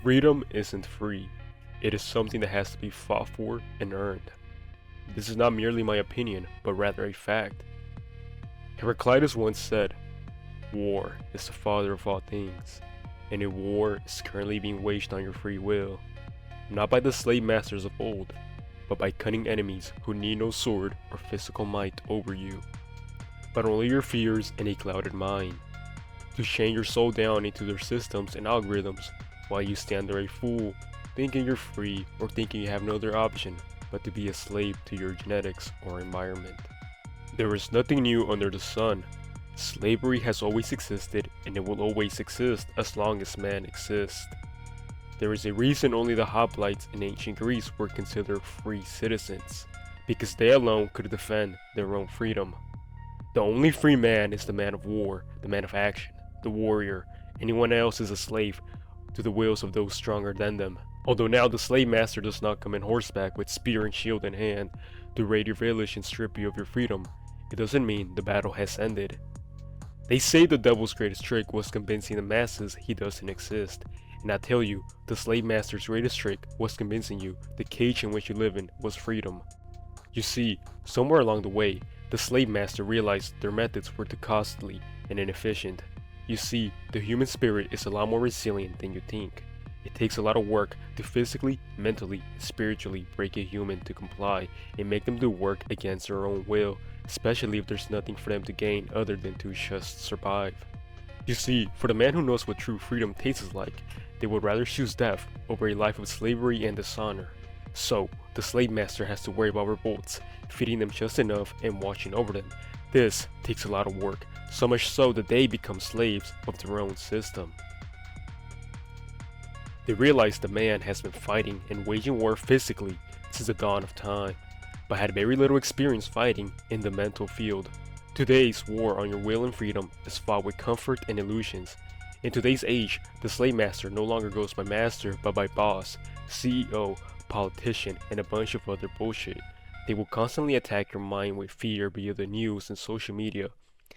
Freedom isn't free. It is something that has to be fought for and earned. This is not merely my opinion, but rather a fact. Heraclitus once said, "War is the father of all things, and a war is currently being waged on your free will, not by the slave masters of old, but by cunning enemies who need no sword or physical might over you, but only your fears and a clouded mind, to chain your soul down into their systems and algorithms while you stand there a fool, thinking you're free or thinking you have no other option but to be a slave to your genetics or environment." There is nothing new under the sun. Slavery has always existed and it will always exist as long as man exists. There is a reason only the hoplites in ancient Greece were considered free citizens, because they alone could defend their own freedom. The only free man is the man of war, the man of action, the warrior. Anyone else is a slave to the wills of those stronger than them. Although now the slave master does not come in horseback with spear and shield in hand to raid your village and strip you of your freedom, it doesn't mean the battle has ended. They say the devil's greatest trick was convincing the masses he doesn't exist, and I tell you, the slave master's greatest trick was convincing you the cage in which you live in was freedom. You see, somewhere along the way, the slave master realized their methods were too costly and inefficient. You see, the human spirit is a lot more resilient than you think. It takes a lot of work to physically, mentally, and spiritually break a human to comply and make them do work against their own will, especially if there's nothing for them to gain other than to just survive. You see, for the man who knows what true freedom tastes like, they would rather choose death over a life of slavery and dishonor. So, the slave master has to worry about revolts, feeding them just enough and watching over them. This takes a lot of work, so much so that they become slaves of their own system. They realize the man has been fighting and waging war physically since the dawn of time, but had very little experience fighting in the mental field. Today's war on your will and freedom is fought with comfort and illusions. In today's age, the slave master no longer goes by master but by boss, CEO, politician, and a bunch of other bullshit. They will constantly attack your mind with fear via the news and social media.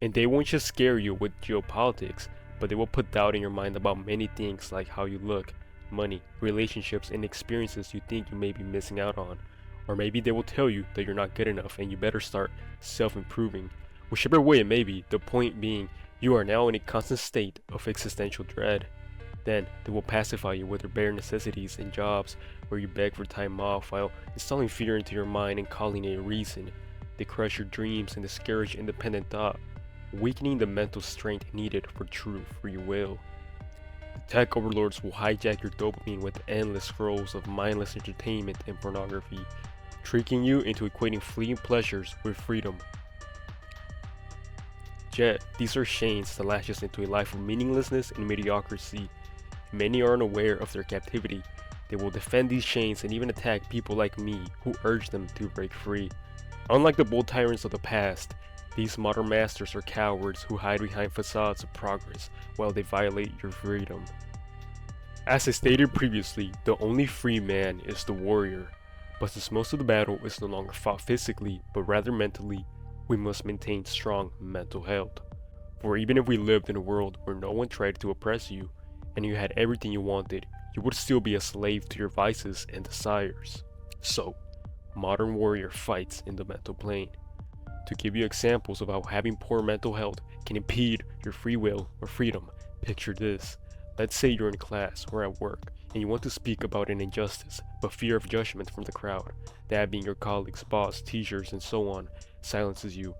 And they won't just scare you with geopolitics, but they will put doubt in your mind about many things like how you look, money, relationships, and experiences you think you may be missing out on. Or maybe they will tell you that you're not good enough and you better start self-improving. Whichever way it may be, the point being, you are now in a constant state of existential dread. Then, they will pacify you with their bare necessities and jobs where you beg for time off while installing fear into your mind and calling it a reason. They crush your dreams and discourage independent thought, weakening the mental strength needed for true free will. The tech overlords will hijack your dopamine with endless scrolls of mindless entertainment and pornography, tricking you into equating fleeting pleasures with freedom. Yet, these are chains that lash us into a life of meaninglessness and mediocrity. Many are unaware of their captivity. They will defend these chains and even attack people like me who urge them to break free. Unlike the bold tyrants of the past, these modern masters are cowards who hide behind facades of progress while they violate your freedom. As I stated previously, the only free man is the warrior. But since most of the battle is no longer fought physically but rather mentally, we must maintain strong mental health. For even if we lived in a world where no one tried to oppress you, and you had everything you wanted, you would still be a slave to your vices and desires. So, modern warrior fights in the mental plane. To give you examples of how having poor mental health can impede your free will or freedom, picture this. Let's say you're in class or at work, and you want to speak about an injustice, but fear of judgment from the crowd, that being your colleagues, boss, teachers, and so on, silences you.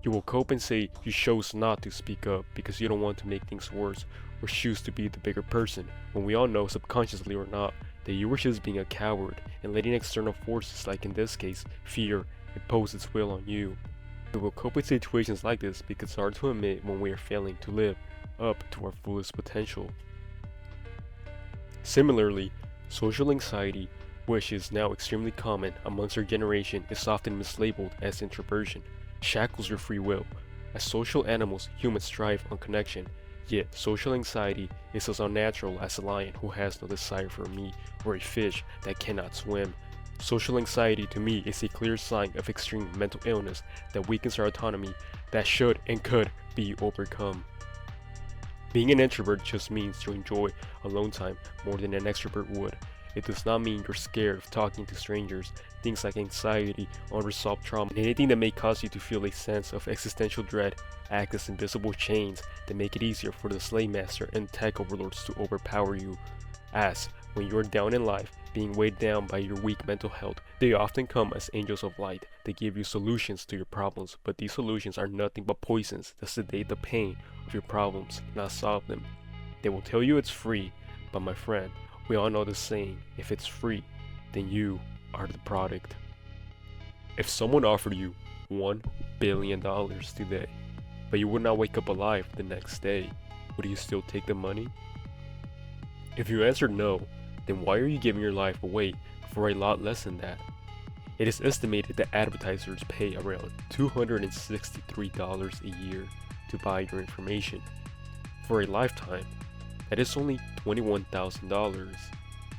You will cope and say you chose not to speak up because you don't want to make things worse or choose to be the bigger person, when we all know, subconsciously or not, that you were just being a coward and letting external forces, like in this case, fear, impose its will on you. We will cope with situations like this because it's hard to admit when we are failing to live up to our fullest potential. Similarly, social anxiety, which is now extremely common amongst our generation, is often mislabeled as introversion, shackles your free will. As social animals, humans thrive on connection, yet social anxiety is as unnatural as a lion who has no desire for meat or a fish that cannot swim. Social anxiety to me is a clear sign of extreme mental illness that weakens our autonomy that should and could be overcome. Being an introvert just means you enjoy alone time more than an extrovert would. It does not mean you're scared of talking to strangers. Things like anxiety, unresolved trauma, and anything that may cause you to feel a sense of existential dread act as invisible chains that make it easier for the slave master and tech overlords to overpower you. As when you're down in life, being weighed down by your weak mental health, they often come as angels of light. They give you solutions to your problems, but these solutions are nothing but poisons that sedate the pain of your problems, not solve them. They will tell you it's free, but my friend, we all know the saying, if it's free, then you are the product. If someone offered you $1 billion today, but you would not wake up alive the next day, would you still take the money? If you answered no, then why are you giving your life away for a lot less than that? It is estimated that advertisers pay around $263 a year to buy your information. For a lifetime, that is only $21,000.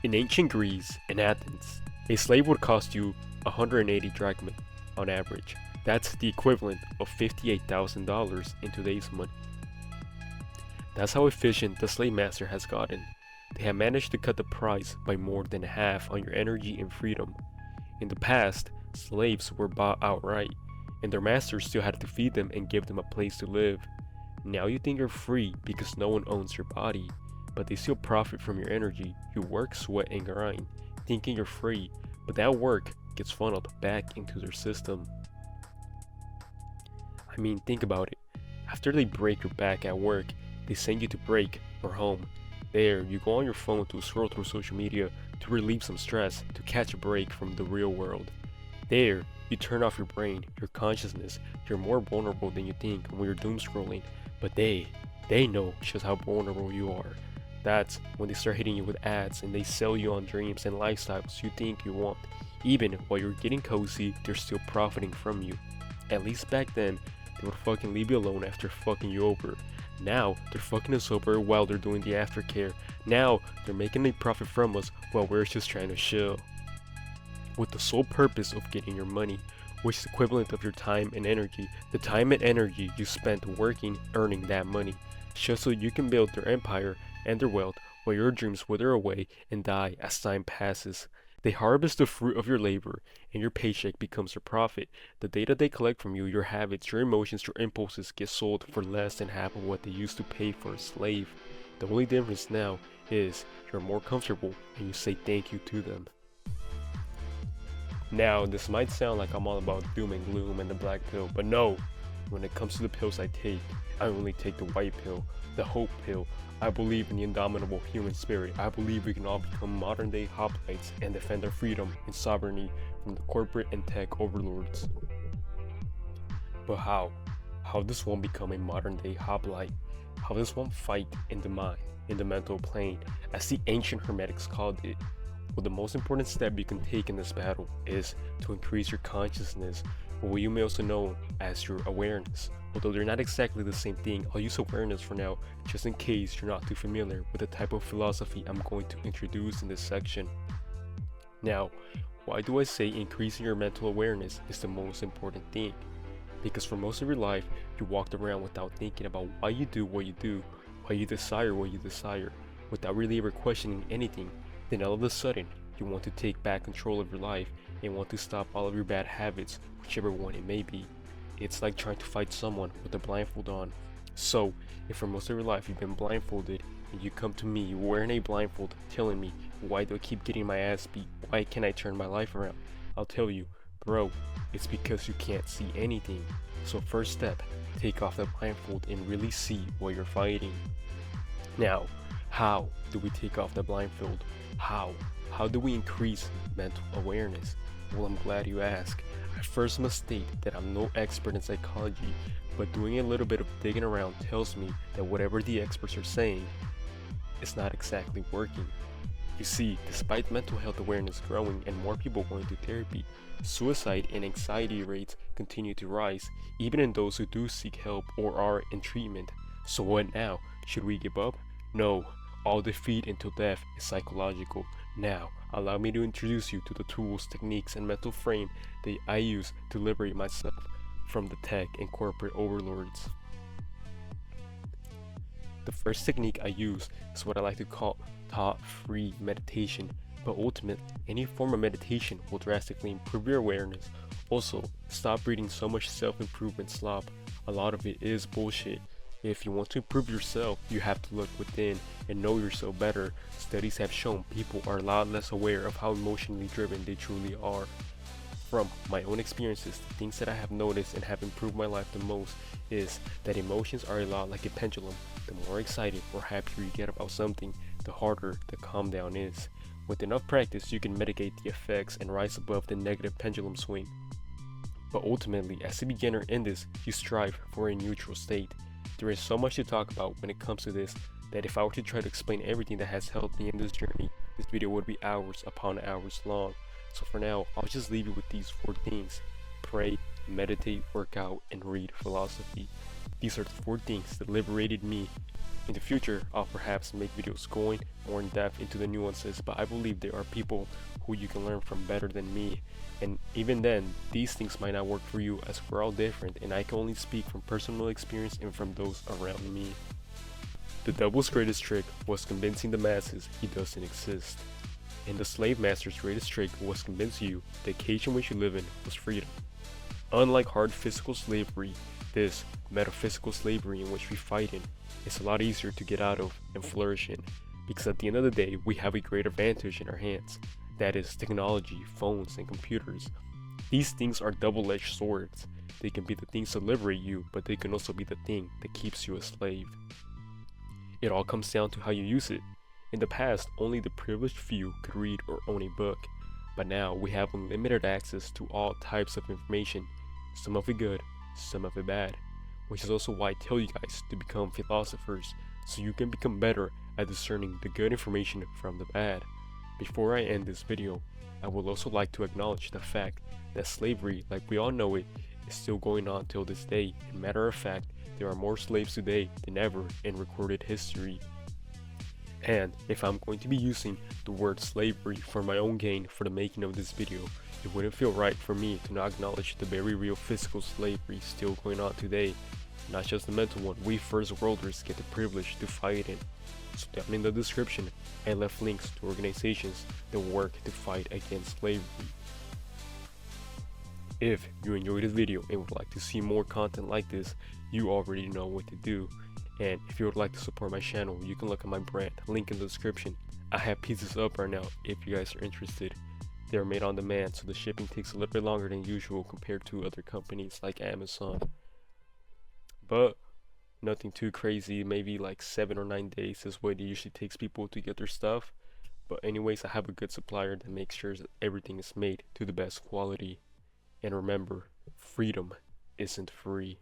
In ancient Greece and Athens, a slave would cost you 180 drachmae on average. That's the equivalent of $58,000 in today's money. That's how efficient the slave master has gotten. They have managed to cut the price by more than half on your energy and freedom. In the past, slaves were bought outright, and their masters still had to feed them and give them a place to live. Now you think you're free because no one owns your body, but they still profit from your energy. You work, sweat, and grind, thinking you're free, but that work gets funneled back into their system. I mean, think about it. After they break your back at work, they send you to break or home. There, you go on your phone to scroll through social media to relieve some stress, to catch a break from the real world. There, you turn off your brain, your consciousness. You're more vulnerable than you think when you're doom scrolling, but they know just how vulnerable you are. That's when they start hitting you with ads and they sell you on dreams and lifestyles you think you want. Even while you're getting cozy, they're still profiting from you. At least back then, they would fucking leave you alone after fucking you over. Now, they're fucking us over while they're doing the aftercare. Now, they're making a profit from us while we're just trying to chill. With the sole purpose of getting your money, which is equivalent of your time and energy. The time and energy you spent working, earning that money, just so you can build their empire and their wealth while your dreams wither away and die as time passes. They harvest the fruit of your labor, and your paycheck becomes their profit. The data they collect from you, your habits, your emotions, your impulses get sold for less than half of what they used to pay for a slave. The only difference now is you're more comfortable and you say thank you to them. Now, this might sound like I'm all about doom and gloom and the black pill, but no. When it comes to the pills I take, I only take the white pill, the hope pill. I believe in the indomitable human spirit. I believe we can all become modern day hoplites and defend our freedom and sovereignty from the corporate and tech overlords. But how? How does one become a modern day hoplite? How does one fight in the mind, in the mental plane, as the ancient hermetics called it? Well, the most important step you can take in this battle is to increase your consciousness, or what you may also know as your awareness. Although they're not exactly the same thing, I'll use awareness for now, just in case you're not too familiar with the type of philosophy I'm going to introduce in this section. Now, why do I say increasing your mental awareness is the most important thing? Because for most of your life, you walked around without thinking about why you do what you do, why you desire what you desire, without really ever questioning anything. Then all of a sudden, you want to take back control of your life and want to stop all of your bad habits, whichever one it may be. It's like trying to fight someone with a blindfold on. So, if for most of your life you've been blindfolded, and you come to me wearing a blindfold telling me, why do I keep getting my ass beat? Why can't I turn my life around? I'll tell you, bro, it's because you can't see anything. So first step, take off the blindfold and really see what you're fighting. Now, how do we take off the blindfold? How? How do we increase mental awareness? Well, I'm glad you asked. I first must state that I'm no expert in psychology, but doing a little bit of digging around tells me that whatever the experts are saying is not exactly working. You see, despite mental health awareness growing and more people going to therapy, suicide and anxiety rates continue to rise, even in those who do seek help or are in treatment. So what now? Should we give up? No. All defeat until death is psychological. Now, allow me to introduce you to the tools, techniques, and mental frame that I use to liberate myself from the tech and corporate overlords. The first technique I use is what I like to call thought-free meditation, but ultimately, any form of meditation will drastically improve your awareness. Also, stop reading so much self-improvement slop. A lot of it is bullshit. If you want to improve yourself, you have to look within and know yourself better. Studies have shown people are a lot less aware of how emotionally driven they truly are. From my own experiences, the things that I have noticed and have improved my life the most is that emotions are a lot like a pendulum. The more excited or happier you get about something, the harder the calm down is. With enough practice, you can mitigate the effects and rise above the negative pendulum swing. But ultimately, as a beginner in this, you strive for a neutral state. There is so much to talk about when it comes to this that if I were to try to explain everything that has helped me in this journey, this video would be hours upon hours long. So for now, I'll just leave you with these 4 things: pray, meditate, work out, and read philosophy. These are the 4 things that liberated me. In the future, I'll perhaps make videos going more in depth into the nuances, but I believe there are people who you can learn from better than me. And even then, these things might not work for you, as we're all different, and I can only speak from personal experience and from those around me. The devil's greatest trick was convincing the masses he doesn't exist. And the slave master's greatest trick was convince you the cage in which you live in was freedom. Unlike hard physical slavery, this metaphysical slavery in which we fight in is a lot easier to get out of and flourish in, because at the end of the day, we have a great advantage in our hands. That is technology, phones, and computers. These things are double-edged swords. They can be the things that liberate you, but they can also be the thing that keeps you a slave. It all comes down to how you use it. In the past, only the privileged few could read or own a book, but now we have unlimited access to all types of information, some of it good, some of it bad, which is also why I tell you guys to become philosophers, so you can become better at discerning the good information from the bad. Before I end this video, I would also like to acknowledge the fact that slavery, like we all know it, is still going on till this day, and matter of fact, there are more slaves today than ever in recorded history. And if I'm going to be using the word slavery for my own gain for the making of this video, it wouldn't feel right for me to not acknowledge the very real physical slavery still going on today, not just the mental one we first worlders get the privilege to fight in. So down in the description, I left links to organizations that work to fight against slavery. If you enjoyed this video and would like to see more content like this, you already know what to do. And if you would like to support my channel, you can look at my brand, link in the description. I have pieces up right now if you guys are interested. They are made on demand, so the shipping takes a little bit longer than usual compared to other companies like Amazon. But nothing too crazy, maybe like 7 or 9 days is what it usually takes people to get their stuff. But anyways, I have a good supplier that makes sure that everything is made to the best quality. And remember, freedom isn't free.